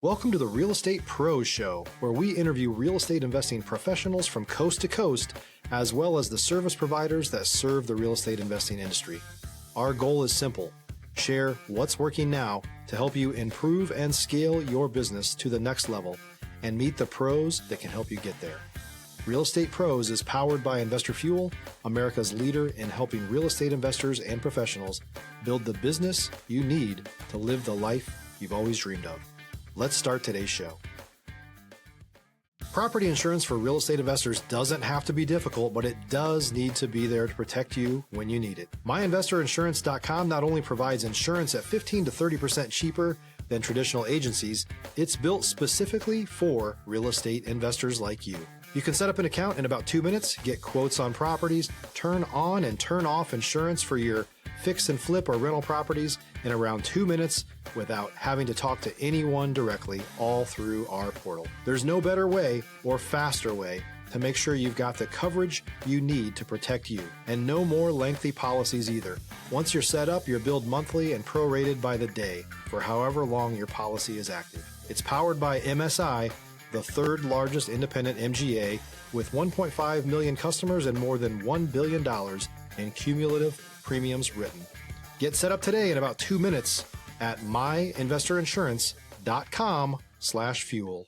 Welcome to the Real Estate Pros Show, where we interview real estate investing professionals from coast to coast, as well as the service providers that serve the real estate investing industry. Our goal is simple: share what's working now to help you improve and scale your business to the next level and meet the pros that can help you get there. Real Estate Pros is powered by Investor Fuel, America's leader in helping real estate investors and professionals build the business you need to live the life you've always dreamed of. Let's start today's show. Property insurance for real estate investors doesn't have to be difficult, but it does need to be there to protect you when you need it. MyInvestorInsurance.com not only provides insurance at 15 to 30% cheaper than traditional agencies, it's built specifically for real estate investors like you. You can set up an account in about 2 minutes, get quotes on properties, turn on and turn off insurance for your fix and flip or rental properties in around 2 minutes without having to talk to anyone directly, all through our portal. There's no better way or faster way to make sure you've got the coverage you need to protect you, and no more lengthy policies either. Once you're set up, you're billed monthly and prorated by the day for however long your policy is active. It's powered by MSI, the third largest independent MGA, with 1.5 million customers and more than $1 billion in cumulative premiums written. Get set up today in about 2 minutes at myinvestorinsurance.com/fuel.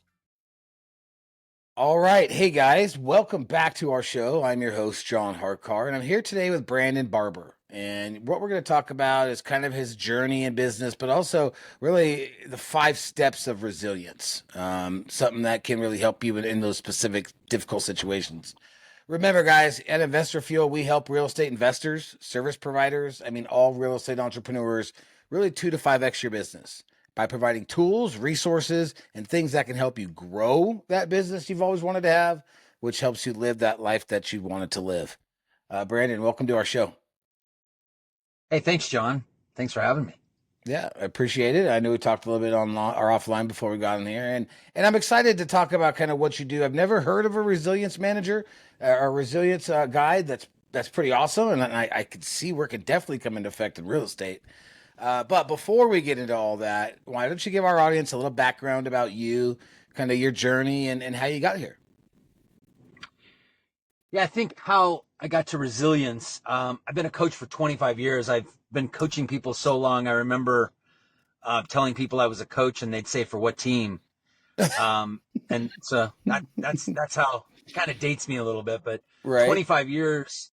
All right. Hey, guys. Welcome back to our show. I'm your host, John Harcar, and I'm here today with Brandon Barber. And what we're going to talk about is kind of his journey in business, but also really the 5 steps of resilience, something that can really help you in those specific difficult situations. Remember, guys, at Investor Fuel, we help real estate investors, service providers, all real estate entrepreneurs, really 2 to 5x your business by providing tools, resources, and things that can help you grow that business you've always wanted to have, which helps you live that life that you wanted to live. Brandon, welcome to our show. Hey, thanks, John. Thanks for having me. Yeah, I appreciate it. I know we talked a little bit online or offline before we got in here, and I'm excited to talk about kind of what you do. I've never heard of a resilience manager or resilience guide. That's pretty awesome, and I could see where it could definitely come into effect in real estate. But before we get into all that, why don't you give our audience a little background about you, kind of your journey and how you got here? Yeah, I think how I got to resilience. I've been a coach for 25 years. I've been coaching people so long. I remember telling people I was a coach, and they'd say, "For what team?" And so that's how it kind of dates me a little bit. But Right. 25 years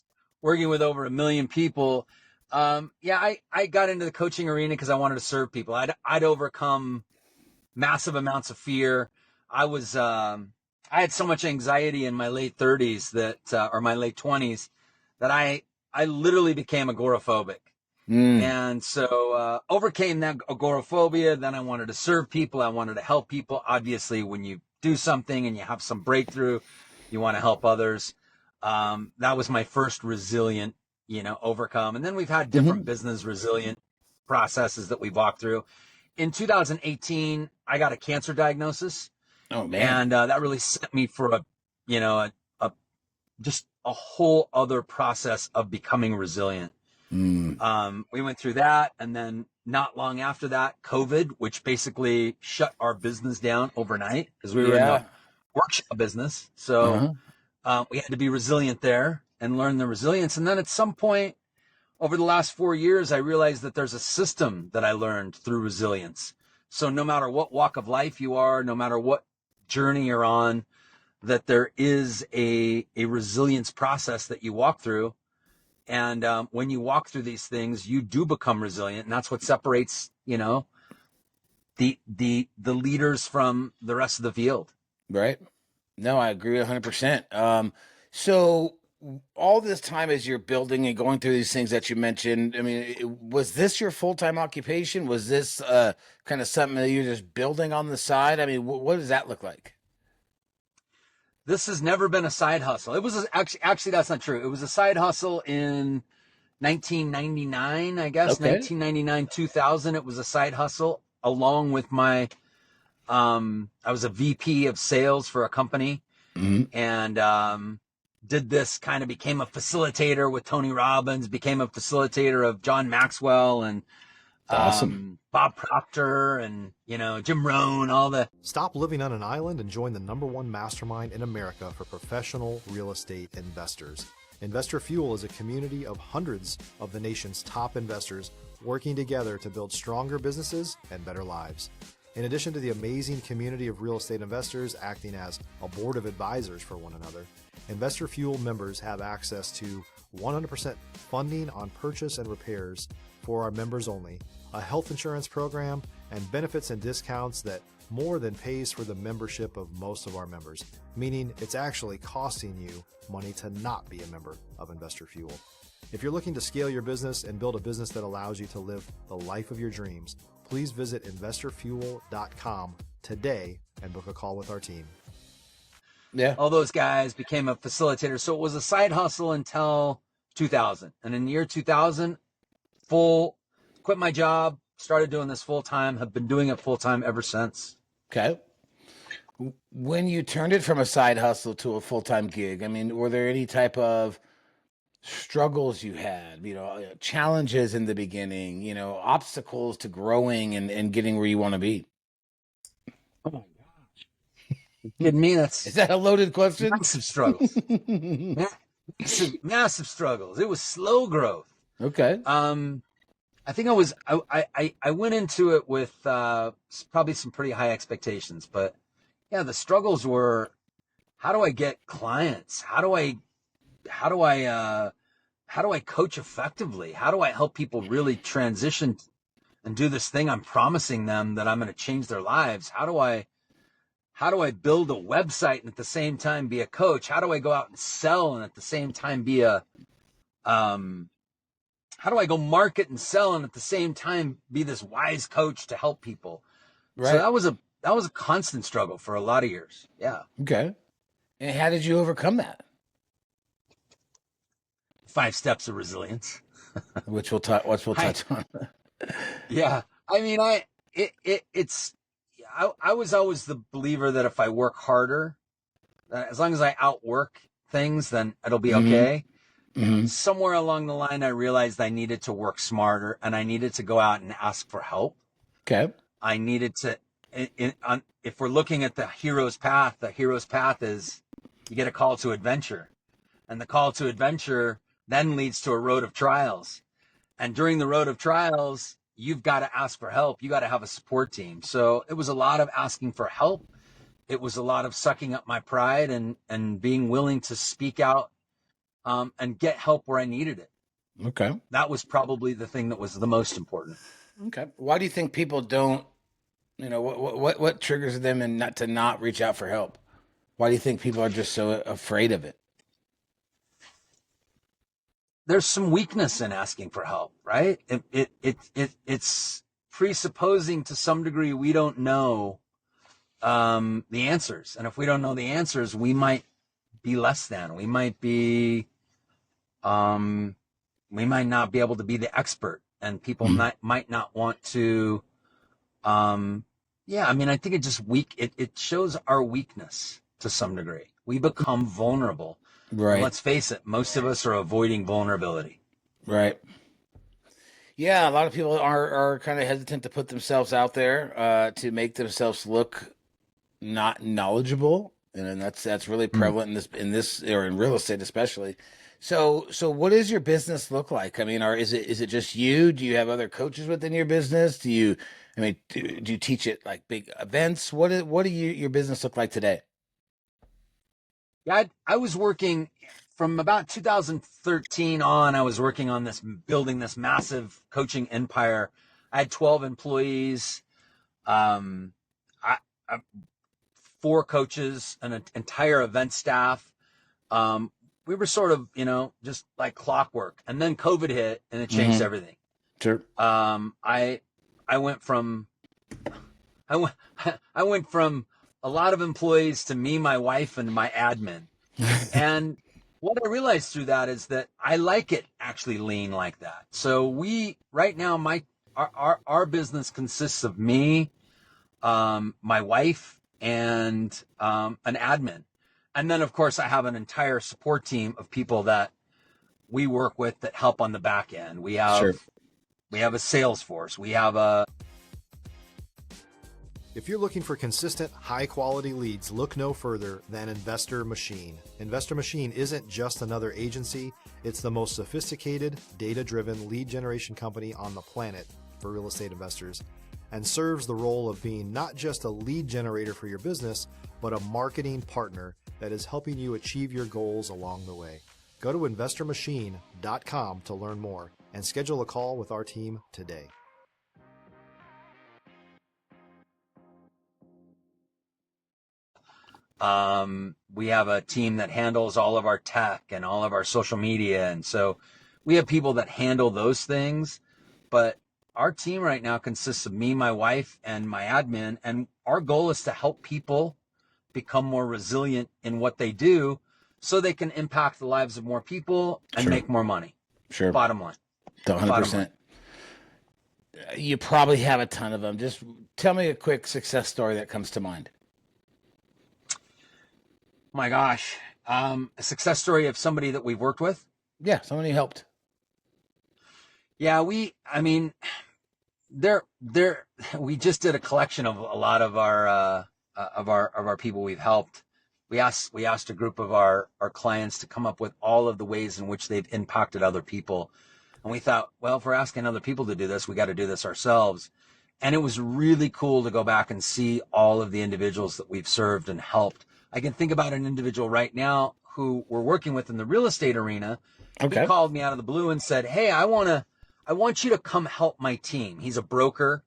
working with over 1 million people. I got into the coaching arena because I wanted to serve people. I'd overcome massive amounts of fear. I had so much anxiety in my late 30s or my late 20s that I literally became agoraphobic. And so overcame that agoraphobia. Then I wanted to serve people. I wanted to help people. Obviously, when you do something and you have some breakthrough, you want to help others. That was my first resilient, overcome. And then we've had different business resilient processes that we've walked through. In 2018, I got a cancer diagnosis. Oh, man. And that really set me for just a whole other process of becoming resilient. We went through that, and then not long after that, COVID, which basically shut our business down overnight because we were in the workshop business. So we had to be resilient there and learn the resilience. And then at some point over the last 4 years, I realized that there's a system that I learned through resilience. So no matter what walk of life you are, no matter what journey you're on, that there is a resilience process that you walk through. And when you walk through these things, you do become resilient. And that's what separates, the leaders from the rest of the field. Right. No, I agree 100%. So all this time as you're building and going through these things that you mentioned, was this your full-time occupation? Was this kind of something that you're just building on the side? What does that look like? This has never been a side hustle. It was actually that's not true. It was a side hustle in 1999, I guess. Okay. 1999, 2000. It was a side hustle along with my, I was a VP of sales for a company, and did this, kind of became a facilitator with Tony Robbins, became a facilitator of John Maxwell, and Awesome. Bob Proctor and, Jim Rohn, all the. Stop living on an island and join the #1 mastermind in America for professional real estate investors. Investor Fuel is a community of hundreds of the nation's top investors working together to build stronger businesses and better lives. In addition to the amazing community of real estate investors acting as a board of advisors for one another, Investor Fuel members have access to 100% funding on purchase and repairs for our members only, a health insurance program, and benefits and discounts that more than pays for the membership of most of our members, meaning it's actually costing you money to not be a member of Investor Fuel. If you're looking to scale your business and build a business that allows you to live the life of your dreams, please visit investorfuel.com today and book a call with our team. Yeah. All those guys became a facilitator. So it was a side hustle until 2000. And in the year 2000, quit my job, started doing this full time, have been doing it full time ever since. Okay. When you turned it from a side hustle to a full-time gig, I mean, were there any type of struggles you had, challenges in the beginning, obstacles to growing and getting where you want to be? Oh my gosh. You kidding me? Is that a loaded question? Massive struggles. massive struggles. It was slow growth. Okay. I think I went into it with probably some pretty high expectations, but yeah, the struggles were, how do I get clients? How do I coach effectively? How do I help people really transition and do this thing I'm promising them that I'm going to change their lives? How do I build a website and at the same time be a coach? How do I go out and sell and at the same time be how do I go market and sell and at the same time be this wise coach to help people? Right. So that was a constant struggle for a lot of years. Yeah. Okay. And how did you overcome that? 5 steps of resilience, which we'll touch on. Yeah. I mean, I was always the believer that if I work harder, as long as I outwork things, then it'll be okay. Mm-hmm. Somewhere along the line, I realized I needed to work smarter and I needed to go out and ask for help. Okay. I needed to, if we're looking at the hero's path is you get a call to adventure, and the call to adventure then leads to a road of trials. And during the road of trials, you've got to ask for help. You got to have a support team. So it was a lot of asking for help. It was a lot of sucking up my pride and being willing to speak out and get help where I needed it. Okay. That was probably the thing that was the most important. Okay. Why do you think people don't, what triggers them and not reach out for help? Why do you think people are just so afraid of it? There's some weakness in asking for help, right? It's presupposing to some degree we don't know the answers. And if we don't know the answers, we might be less than. We might be, we might not be able to be the expert, and people might not want to. I think it just it shows our weakness to some degree. We become vulnerable. Right. And let's face it, most of us are avoiding vulnerability. Right. Yeah, a lot of people are kind of hesitant to put themselves out there to make themselves look not knowledgeable, and that's really prevalent in this or in real estate especially. So what does your business look like? I mean, is it just you? Do you have other coaches within your business? Do you teach at like big events? What do your business look like today? Yeah, I was working from about 2013 on. I was working on building this massive coaching empire. I had 12 employees, 4 coaches, an entire event staff. We were sort of, just like clockwork. And then COVID hit and it changed everything. Sure. I went from a lot of employees to me, my wife, and my admin. And what I realized through that is that I like it actually lean like that. So right now, our business consists of me, my wife, and an admin. And then, of course, I have an entire support team of people that we work with that help on the back end. We have We have a sales force. We have a If you're looking for consistent, high-quality leads, look no further than Investor Machine. Investor Machine isn't just another agency. It's the most sophisticated, data-driven lead generation company on the planet for real estate investors, and serves the role of being not just a lead generator for your business, but a marketing partner that is helping you achieve your goals along the way. Go to investormachine.com to learn more and schedule a call with our team today. we have a team that handles all of our tech and all of our social media. And so we have people that handle those things, but our team right now consists of me, my wife, and my admin. And our goal is to help people become more resilient in what they do so they can impact the lives of more people and make more money. Sure. Bottom line. 100%. You probably have a ton of them. Just tell me a quick success story that comes to mind. My gosh. A success story of somebody that we've worked with. Yeah, somebody helped. Yeah, we just did a collection of a lot of our people we've helped. We asked a group of our clients to come up with all of the ways in which they've impacted other people. And we thought, well, if we're asking other people to do this, we got to do this ourselves. And it was really cool to go back and see all of the individuals that we've served and helped. I can think about an individual right now who we're working with in the real estate arena. Okay. He called me out of the blue and said, hey, I want you to come help my team. He's a broker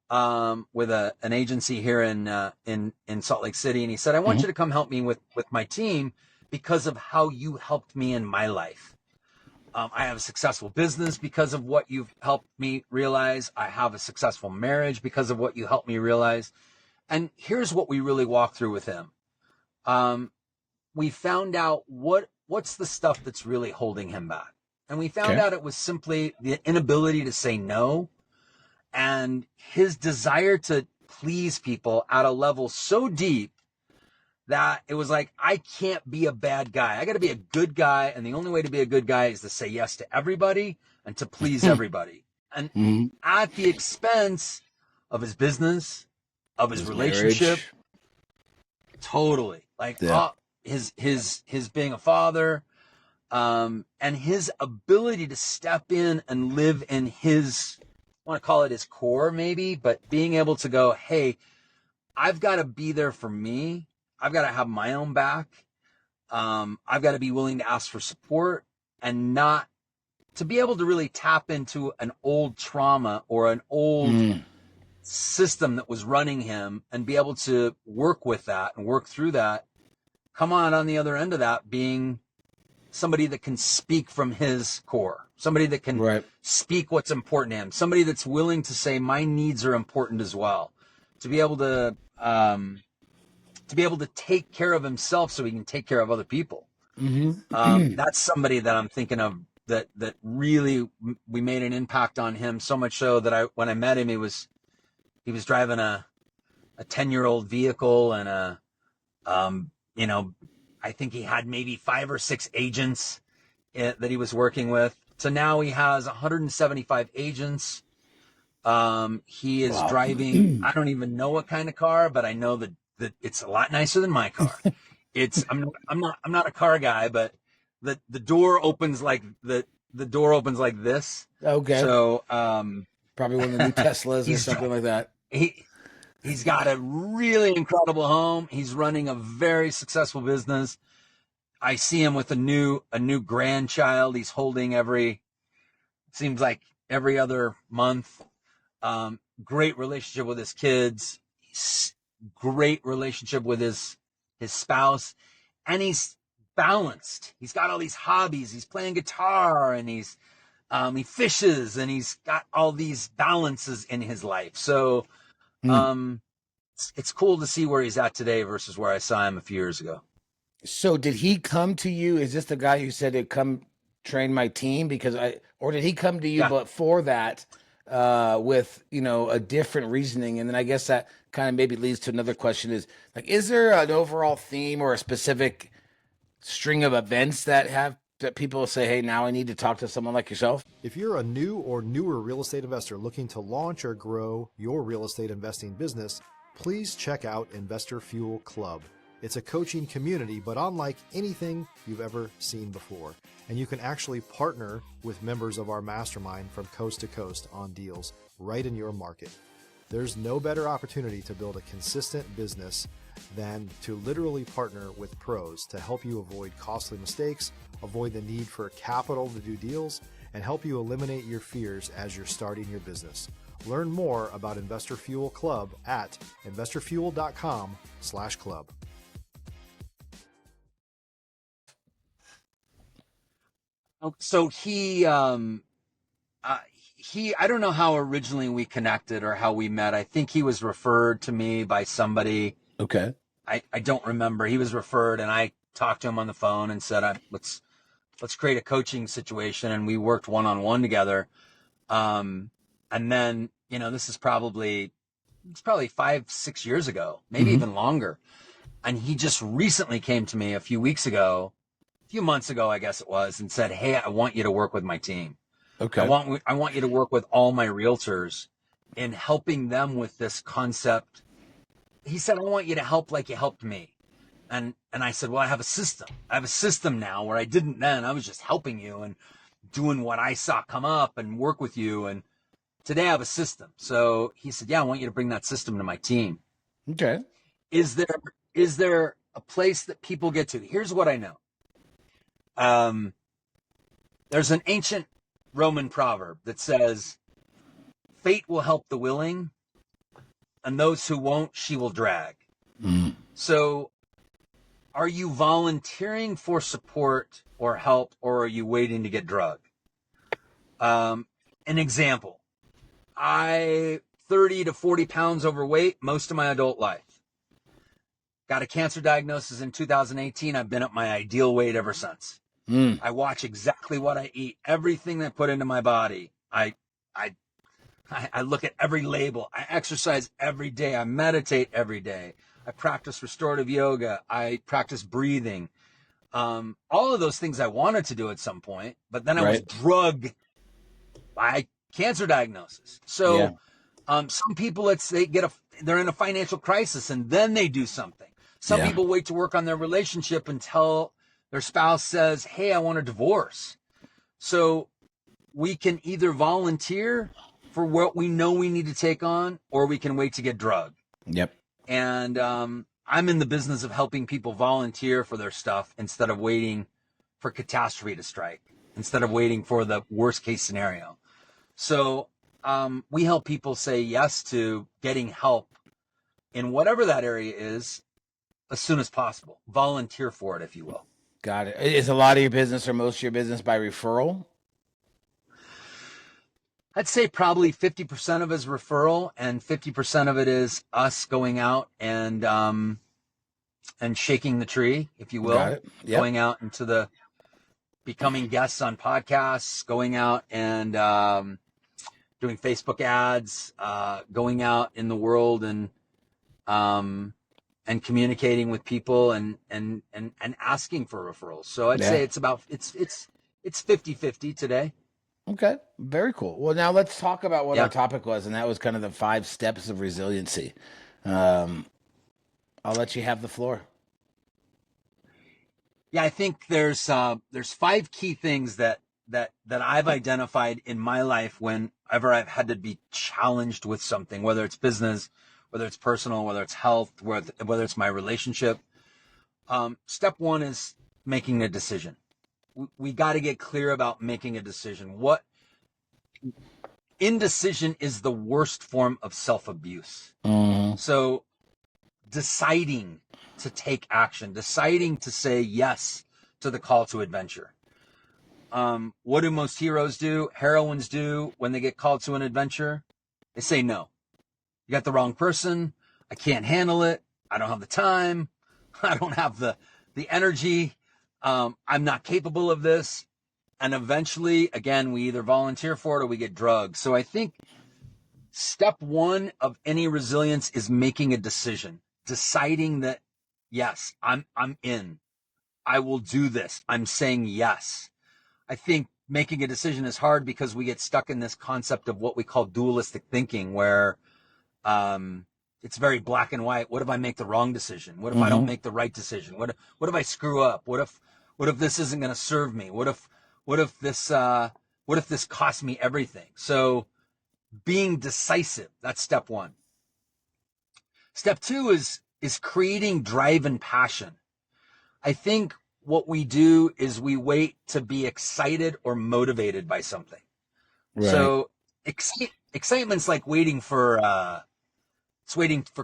with an agency here in Salt Lake City. And he said, I want you to come help me with my team because of how you helped me in my life. I have a successful business because of what you've helped me realize. I have a successful marriage because of what you helped me realize. And here's what we really walked through with him. We found out what's the stuff that's really holding him back. And we found out it was simply the inability to say no and his desire to please people at a level so deep that it was like, I can't be a bad guy. I got to be a good guy. And the only way to be a good guy is to say yes to everybody and to please everybody. And at the expense of his business, of his relationship. Marriage. Totally. Like his being a father, and his ability to step in and live in his, I want to call it his core maybe, but being able to go, hey, I've got to be there for me. I've got to have my own back. I've got to be willing to ask for support and not to be able to really tap into an old trauma or an old system that was running him and be able to work with that and work through that. Come on the other end of that being somebody that can speak from his core, somebody that can speak what's important to him, somebody that's willing to say my needs are important as well, to be able to take care of himself so he can take care of other people. That's somebody that I'm thinking of that really we made an impact on him, so much so that when I met him, he was driving a 10-year-old vehicle and I think he had maybe 5 or 6 agents that he was working with. So now he has 175 agents. He is driving, I don't even know what kind of car, but I know that it's a lot nicer than my car. I'm not a car guy, but the door opens like the door opens like this. Okay. So probably one of the new Teslas or something like that. He's got a really incredible home. He's running a very successful business. I see him with a new grandchild. He's holding seems like every other month. Great relationship with his kids. Great relationship with his spouse. And he's balanced. He's got all these hobbies. He's playing guitar and he fishes and he's got all these balances in his life. So, it's cool to see where he's at today versus where I saw him a few years ago. So did he come to you? Is this the guy who said to come train my team? Or did he come to you, but for that, with, a different reasoning? And then I guess that kind of maybe leads to another question is like, is there an overall theme or a specific string of events that have that people say, hey, now I need to talk to someone like yourself? If you're a new or newer real estate investor looking to launch or grow your real estate investing business, please check out Investor Fuel Club. It's a coaching community, but unlike anything you've ever seen before. And you can actually partner with members of our mastermind from coast to coast on deals right in your market. There's no better opportunity to build a consistent business than to literally partner with pros to help you avoid costly mistakes, avoid the need for capital to do deals, and help you eliminate your fears as you're starting your business. Learn more about Investor Fuel Club at investorfuel.com/club. So I don't know how originally we connected or how we met. I think he was referred to me by somebody. Okay. I don't remember. He was referred, and I talked to him on the phone and said, let's create a coaching situation. And we worked one-on-one together. And then, this is probably 5-6 years ago, maybe even longer. And he just recently came to me a few months ago, I guess it was, and said, hey, I want you to work with my team. Okay. I want you to work with all my realtors in helping them with this concept. He said, I want you to help like you helped me. And I said, well, I have a system. I have a system now where I didn't then. I was just helping you and doing what I saw come up and work with you. And today I have a system. So he said, yeah, I want you to bring that system to my team. Okay. Is there a place that people get to? Here's what I know. There's an ancient Roman proverb that says, fate will help the willing, and those who won't, she will drag. So are you volunteering for support or help, or are you waiting to get drugged? An example, I 30 to 40 pounds overweight most of my adult life. Got a cancer diagnosis in 2018. I've been at my ideal weight ever since. I watch exactly what I eat, everything that I put into my body. I look at every label. I exercise every day. I meditate every day. I practice restorative yoga. I practice breathing. All of those things I wanted to do at some point, but then I was drugged by cancer diagnosis. So some people, they're in a financial crisis and then they do something. Some people wait to work on their relationship until their spouse says, hey, I want a divorce. So we can either volunteer for what we know we need to take on, or we can wait to get drugged. Yep. And I'm in the business of helping people volunteer for their stuff instead of waiting for catastrophe to strike, instead of waiting for the worst case scenario. So we help people say yes to getting help in whatever that area is as soon as possible. Volunteer for it, if you will. Got it. Is a lot of your business or most of your business by referral? I'd say probably 50% of it is referral and 50% of it is us going out and shaking the tree, if you will. Got it. Yep. Going out into becoming guests on podcasts, going out and doing Facebook ads, going out in the world and communicating with people and asking for referrals. So I'd say it's 50-50 today. Okay. Very cool. Well, now let's talk about what our topic was, and that was kind of the 5 steps of resiliency. I'll let you have the floor. Yeah, I think there's 5 key things that I've identified in my life whenever I've had to be challenged with something, whether it's business, whether it's personal, whether it's health, whether it's my relationship. Step 1 is making a decision. We got to get clear about making a decision. Indecision is the worst form of self-abuse. So deciding to take action, deciding to say yes to the call to adventure. What do most heroes do? Heroines do when they get called to an adventure? They say no. You got the wrong person. I can't handle it. I don't have the time. I don't have the energy. I'm not capable of this. And eventually, again, we either volunteer for it or we get drugged. So I think step 1 of any resilience is making a decision, deciding that, yes, I'm in. I will do this. I'm saying yes. I think making a decision is hard because we get stuck in this concept of what we call dualistic thinking, where it's very black and white. What if I make the wrong decision? What if I don't make the right decision? What if I screw up? What if this isn't going to serve me? What if this costs me everything? So being decisive, that's step one. Step two is creating drive and passion. I think what we do is we wait to be excited or motivated by something. Right. So excitement's like waiting for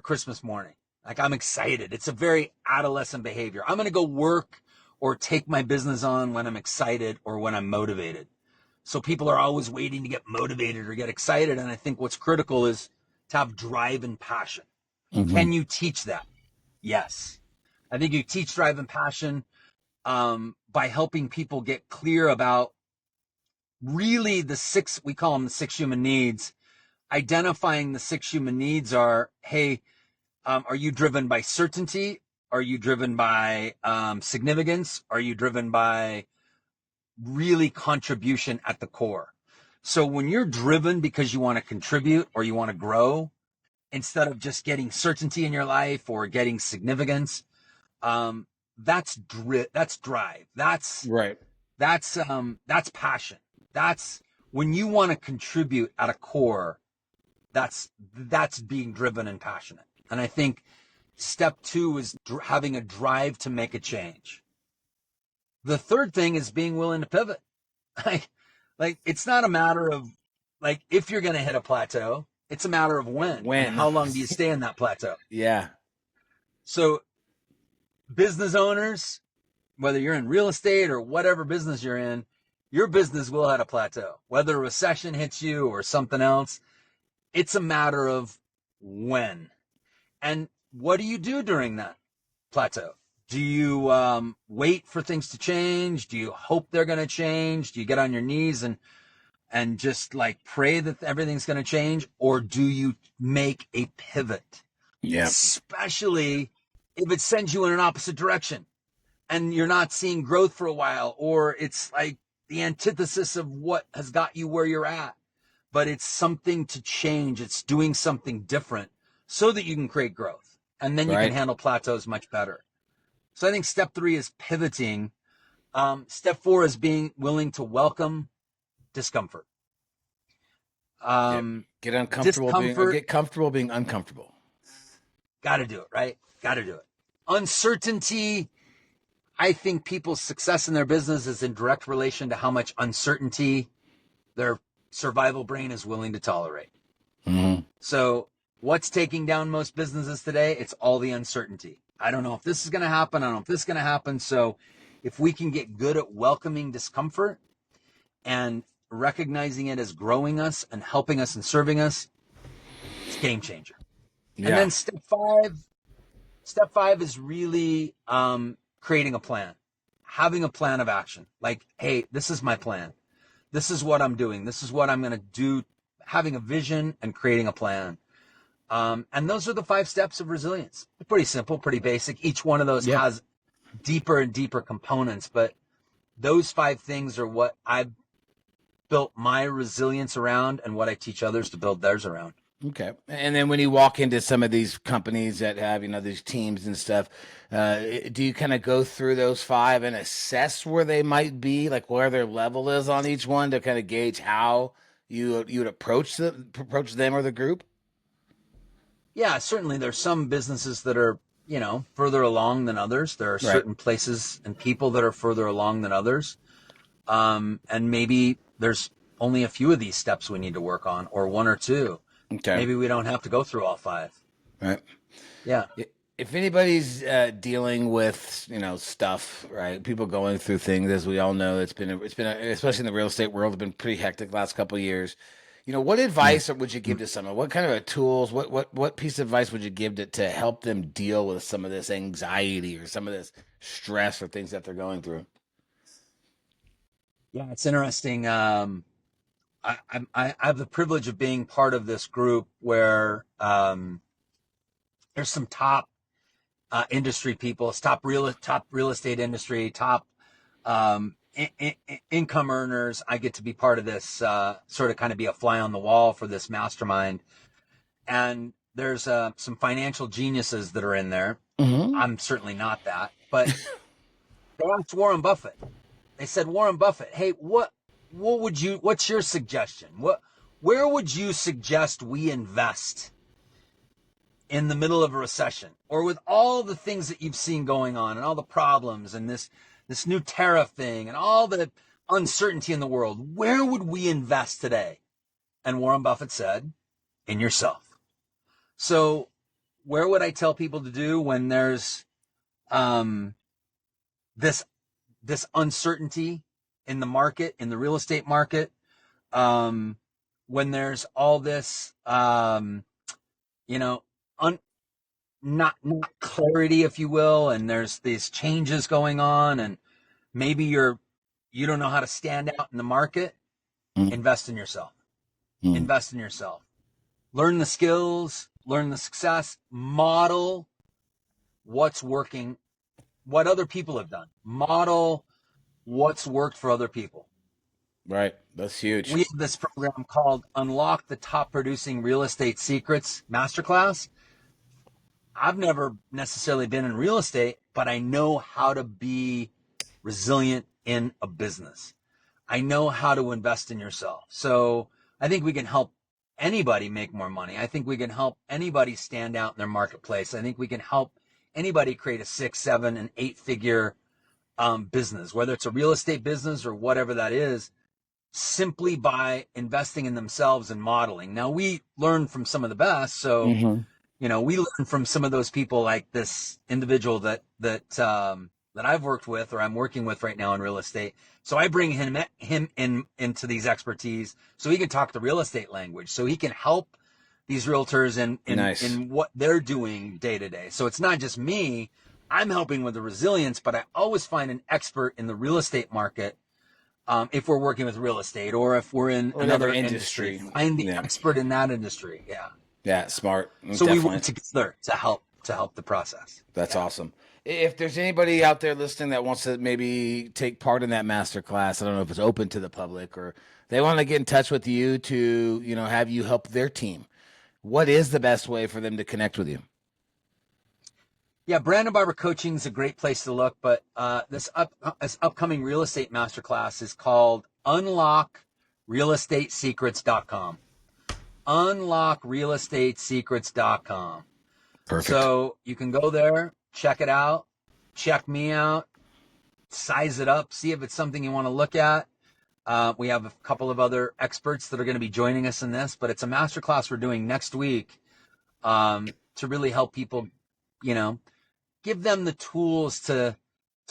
Christmas morning. Like, I'm excited. It's a very adolescent behavior. I'm going to go work or take my business on when I'm excited or when I'm motivated. So people are always waiting to get motivated or get excited. And I think what's critical is to have drive and passion. Can you teach that? Yes. I think you teach drive and passion by helping people get clear about really we call them the 6 human needs. Identifying the 6 human needs are, hey, are you driven by certainty? Are you driven by significance? Are you driven by really contribution at the core? So when you're driven because you want to contribute or you want to grow, instead of just getting certainty in your life or getting significance, that's drive. That's right. That's passion. That's when you want to contribute at a core. That's being driven and passionate. And I think step 2 is having a drive to make a change. The third thing is being willing to pivot. Like it's not a matter of like if you're going to hit a plateau. It's a matter of when. And how long do you stay in that plateau? Yeah. So business owners, whether you're in real estate or whatever business you're in, your business will hit a plateau. Whether a recession hits you or something else, it's a matter of when. And what do you do during that plateau? Do you wait for things to change? Do you hope they're going to change? Do you get on your knees and just like pray that everything's going to change? Or do you make a pivot? Yeah. Especially if it sends you in an opposite direction and you're not seeing growth for a while, or it's like the antithesis of what has got you where you're at, but it's something to change. It's doing something different so that you can create growth, and then you can handle plateaus much better. So I think step 3 is pivoting. Step 4 is being willing to welcome discomfort. Get uncomfortable. Get comfortable being uncomfortable. Got to do it, right? Got to do it. Uncertainty. I think people's success in their business is in direct relation to how much uncertainty their survival brain is willing to tolerate. So what's taking down most businesses today? It's all the uncertainty. I don't know if this is going to happen. I don't know if this is going to happen. So if we can get good at welcoming discomfort and recognizing it as growing us and helping us and serving us, it's a game changer. Yeah. And then step 5 is really creating a plan, having a plan of action. Like, hey, this is my plan. This is what I'm doing. This is what I'm going to do. Having a vision and creating a plan. And those are the 5 steps of resilience. Pretty simple, pretty basic. Each one of those has deeper and deeper components, but those 5 things are what I've built my resilience around and what I teach others to build theirs around. Okay. And then when you walk into some of these companies that have, these teams and stuff, do you kind of go through those 5 and assess where they might be, like where their level is on each one to kind of gauge how you would approach them or the group? Yeah, certainly there's some businesses that are, further along than others. There are certain places and people that are further along than others. And maybe there's only a few of these steps we need to work on, or 1 or 2. Okay. Maybe we don't have to go through all 5. Right. Yeah. If anybody's dealing with, stuff, right? People going through things, as we all know, it's been especially in the real estate world, it's been pretty hectic the last couple of years. What advice would you give to someone? What kind of tools, what piece of advice would you give to help them deal with some of this anxiety or some of this stress or things that they're going through? Yeah, it's interesting. I have the privilege of being part of this group where there's some top industry people, it's top real estate industry, top income earners. I get to be part of this, sort of kind of be a fly on the wall for this mastermind. And there's some financial geniuses that are in there. Mm-hmm. I'm certainly not that, but they asked Warren Buffett. They said, Warren Buffett, hey, what's your suggestion? Where would you suggest we invest in the middle of a recession, or with all the things that you've seen going on and all the problems and this new tariff thing and all the uncertainty in the world? Where would we invest today? And Warren Buffett said, in yourself. So where would I tell people to do when there's this uncertainty in the market, in the real estate market, when there's all this, not clarity, if you will, and there's these changes going on, and maybe you don't know how to stand out in the market? Invest in yourself. Invest in yourself. Learn the skills, learn the success, model what's working, what other people have done. Model what's worked for other people. Right. That's huge. We have this program called Unlock the Top Producing Real Estate Secrets Masterclass. I've never necessarily been in real estate, but I know how to be resilient in a business. I know how to invest in yourself. So I think we can help anybody make more money. I think we can help anybody stand out in their marketplace. I think we can help anybody create a 6, 7, and 8-figure business, whether it's a real estate business or whatever that is, simply by investing in themselves and modeling. Now, we learn from some of the best. So, we learn from some of those people, like this individual that I've worked with, or I'm working with right now in real estate. So I bring him into these expertise so he can talk the real estate language, so he can help these realtors in what they're doing day to day. So it's not just me. I'm helping with the resilience, but I always find an expert in the real estate market. If we're working with real estate, or if we're in another industry, find the expert in that industry. Yeah, smart. So definitely. We work together to help the process. That's awesome. If there's anybody out there listening that wants to maybe take part in that masterclass, I don't know if it's open to the public, or they want to get in touch with you to, have you help their team, what is the best way for them to connect with you? Yeah, Brandon Barber Coaching is a great place to look, but this upcoming real estate masterclass is called UnlockRealEstateSecrets.com. UnlockRealEstateSecrets.com. Perfect. So you can go there, check it out, check me out, size it up, see if it's something you want to look at. We have a couple of other experts that are going to be joining us in this, but it's a masterclass we're doing next week to really help people, give them the tools to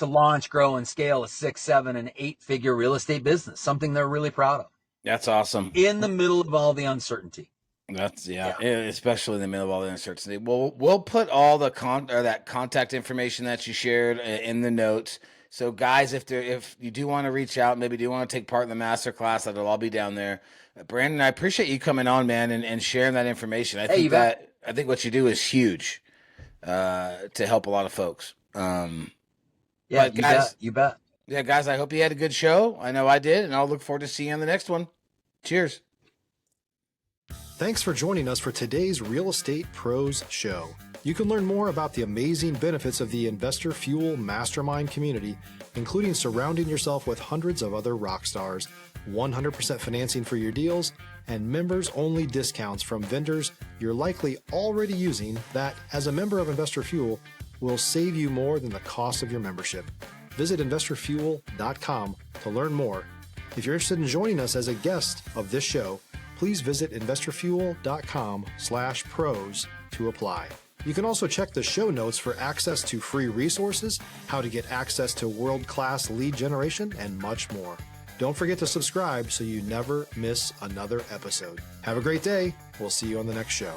launch, grow, and scale a 6, 7, and 8-figure real estate business, something they're really proud of. That's awesome. In the middle of all the uncertainty. Especially in the middle of all the uncertainty. We'll put all the that contact information that you shared in the notes. So guys, if you do want to reach out, maybe do want to take part in the masterclass, that'll all be down there. Brandon, I appreciate you coming on, man, and sharing that information. I think what you do is huge to help a lot of folks. You bet. Yeah, guys, I hope you had a good show. I know I did, and I'll look forward to seeing you on the next one. Cheers. Thanks for joining us for today's Real Estate Pros Show. You can learn more about the amazing benefits of the Investor Fuel Mastermind community, including surrounding yourself with hundreds of other rock stars, 100% financing for your deals, and members-only discounts from vendors you're likely already using that, as a member of Investor Fuel, will save you more than the cost of your membership. Visit investorfuel.com to learn more. If you're interested in joining us as a guest of this show, please visit investorfuel.com/pros to apply. You can also check the show notes for access to free resources, how to get access to world-class lead generation, and much more. Don't forget to subscribe so you never miss another episode. Have a great day. We'll see you on the next show.